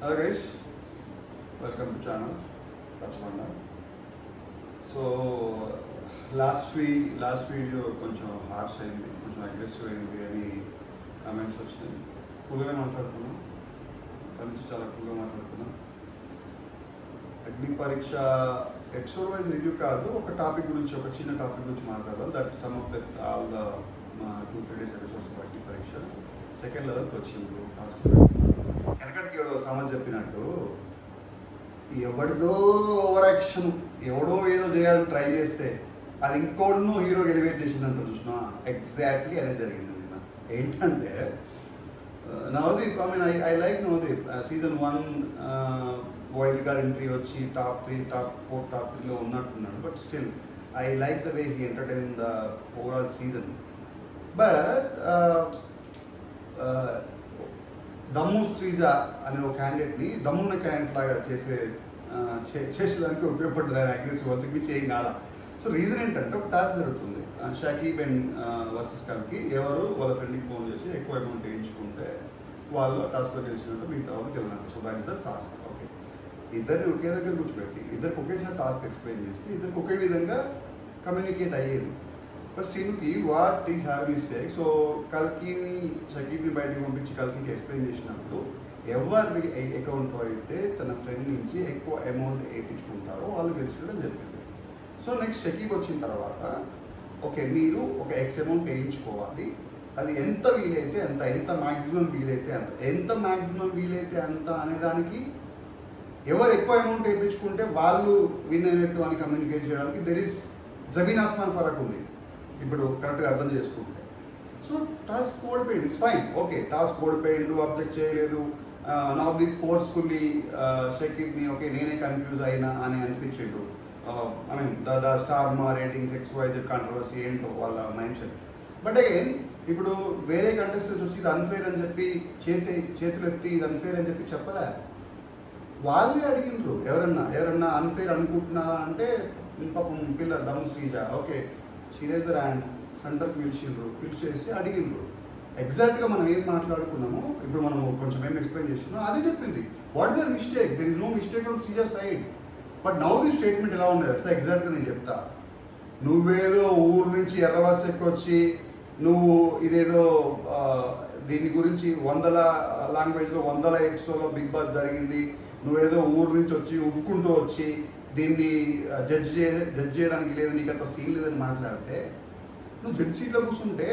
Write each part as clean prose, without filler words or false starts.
Hello guys, welcome to channel Rachmanda. So last video కొంచెం harsh అయింది, కొంచెం aggressive అయింది అని కామెంట్స్ వచ్చినాయి. కూల్గా మాట్లాడుతున్నాం, కలిసి చాలా కూల్గా మాట్లాడుతున్నాం. అగ్ని పరీక్ష ఎపిసోడ్ వైజ్ రివ్యూ కాదు, ఒక టాపిక్ గురించి, ఒక చిన్న టాపిక్ గురించి మాట్లాడదాం. That sum up with all the 2-3 days episodes అగ్ని పరీక్ష సెకండ్ లెవెల్కి వచ్చింది. టాస్క్ వెనకటికి ఎవడో సమాజ్ చెప్పినట్టు ఎవడిదో ఓవర్ యాక్షన్, ఎవడో ఏదో చేయాలని ట్రై చేస్తే అది ఇంకోటిను హీరో ఎలివేట్ చేసిందంట. చూసినా ఎగ్జాక్ట్లీ అదే జరిగింది. ఏంటంటే Navdeep, I like Navdeep. Season 1 wild card entry వచ్చి టాప్ 3, టాప్ 4, టాప్ 3లో ఉన్నట్టున్నాడు. But still I like the way he entertain the overall season. But దమ్ము శ్రీజ అనే ఒక క్యాండిడేట్ని దమ్మున్న క్యాండిడేట్ లాగా చేసేదానికి ఉపయోగపడుతుంది. ఆయన అగ్రెసివ్ అంతకు మించి ఏం కాదు. సో రీజన్ ఏంటంటే ఒక టాస్క్ జరుగుతుంది, షకీబ్ అండ్ వర్సెస్ కల్కి. ఎవరు వాళ్ళ ఫ్రెండ్కి ఫోన్ చేసి ఎక్కువ అమౌంట్ వేయించుకుంటే వాళ్ళు టాస్క్లో గెలిచినట్టు, మిగతా వాళ్ళు గెలిచినట్టు. So that is the task. Okay, ఇద్దరిని ఒకే దగ్గర కూర్చోబెట్టి ఇద్దరికి ఒకేసారి టాస్క్ ఎక్స్ప్లెయిన్ చేస్తే ఇద్దరికి ఒకే విధంగా కమ్యూనికేట్ అయ్యేది. బట్ శ్రీనుకి what is have mistake. So కల్కిని, షకీబ్ని బయటకు పంపించి కల్కికి ఎక్స్ప్లెయిన్ చేసినప్పుడు ఎవరి అకౌంట్లో అయితే తన ఫ్రెండ్ నుంచి ఎక్కువ అమౌంట్ వేయించుకుంటారో వాళ్ళు గెలిచినట్టు చెప్పింది. సో నెక్స్ట్ షకీబ్ వచ్చిన తర్వాత ఓకే, మీరు ఒక ఎక్స్ అమౌంట్ వేయించుకోవాలి, అది ఎంత వీలైతే అంత, ఎంత మ్యాక్సిమం వీలైతే అంత, ఎంత మ్యాక్సిమం వీలైతే అంత అనేదానికి ఎవరు ఎక్కువ అమౌంట్ వేయించుకుంటే వాళ్ళు విన్ అయినట్టు అని కమ్యూనికేట్ చేయడానికి దెర్ ఈస్ జమీన్ ఆస్మాన్ ఫరక్ ఉంది ఇప్పుడు కరెక్ట్గా అర్థం చేసుకుంటే. సో టాస్క్ ఓడిపోయింది, ఇట్స్ ఫైన్. ఓకే, టాస్క్ ఓడిపోయిండు, అబ్జెక్ట్ చేయలేదు. నవదీప్ ఫోర్స్ఫుల్లీ షకీబ్ని ఓకే నేనే కన్ఫ్యూజ్ అయినా అని అనిపించిండు. I mean the star Maa ratings XYZ controversy ఏంటో వాళ్ళ మైండ్ సెట్. బట్ అగైన్ ఇప్పుడు వేరే కంటెస్టెంట్స్ వచ్చి ఇది అన్ఫేర్ అని చెప్పి చేతులు ఎత్తి ఇది అన్ఫేర్ అని చెప్పి చెప్పలే. వాళ్ళే అడిగినరు, ఎవరన్నా అన్ఫేర్ అనుకుంటున్నారా అంటే పాపం పిల్ల దమ్ము శ్రీజ ఓకే షీరేజర్ అండ్ సెంటర్కి పిలిచేసి అడిగినరు. ఎగ్జాక్ట్గా మనం ఏం మాట్లాడుకున్నామో ఇప్పుడు మనం కొంచెం ఏం ఎక్స్ప్లెయిన్ చేస్తున్నాం అదే చెప్పింది. What is your mistake? There is no mistake from Sreeja side. But Navdeep statement ఎలా ఉండేది సార్? ఎగ్జాక్ట్గా నేను చెప్తా. నువ్వేదో ఊరు నుంచి ఎర్రవర్స్ వచ్చి నువ్వు ఇదేదో దీని గురించి 100 లాంగ్వేజ్లో 100 ఎపిసోడ్లో బిగ్ బాస్ జరిగింది, నువ్వేదో ఊరు నుంచి వచ్చి ఉప్పుకుంటూ వచ్చి దీన్ని జడ్జ్ చేయడానికి లేదు, నీకు అంత సీన్ లేదని మాట్లాడితే నువ్వు జడ్జ్ సీట్లో కూర్చుంటే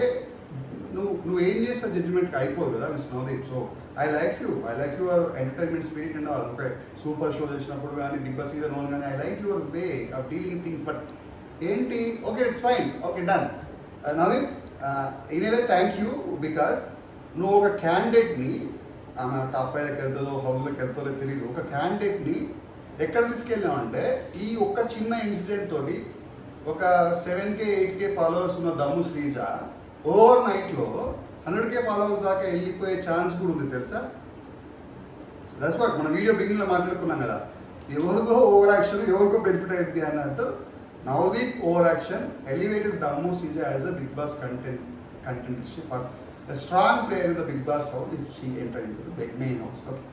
నువ్వు ఏం చేస్తా జడ్జిమెంట్కి అయిపోదు కదా miss Navdeep. So I like your entertainment spirit and all. Okay, super show చేసినప్పుడు కానీ బిగ్ బాస్ సీజన్ 1 కానీ I like your way of dealing things. But ఏంటి okay it's fine, okay done. Navdeep in a way thank you, because నువ్వు ఒక క్యాండిడేట్ని, ఆమె top 5లోకి వెళ్తుందో హౌస్లోకి వెళ్తుందో తెలియదు, ఒక క్యాండిడేట్ని ఎక్కడ తీసుకెళ్ళామంటే ఈ ఒక్క చిన్న ఇన్సిడెంట్ తోటి ఒక 7K 8K ఫాలోవర్స్ ఉన్న దమ్ము శ్రీజ ఓవర్ నైట్లో 100K ఫాలోవర్స్ దాకా వెళ్ళిపోయే ఛాన్స్ కూడా ఉంది తెలుసా. దట్స్ వాట్ మన వీడియో బిగినింగ్లో మాట్లాడుకున్నాం కదా, ఎవరికో ఓవర్ యాక్షన్ ఎవరికో బెనిఫిట్ అవుతుంది అన్నట్టు. నవదీప్ ఓవర్ యాక్షన్ ఎలివేటెడ్ దమ్ము Sreeja as a Bigg Boss content, a strong player in the Big Boss house if she entered into the main house. Okay.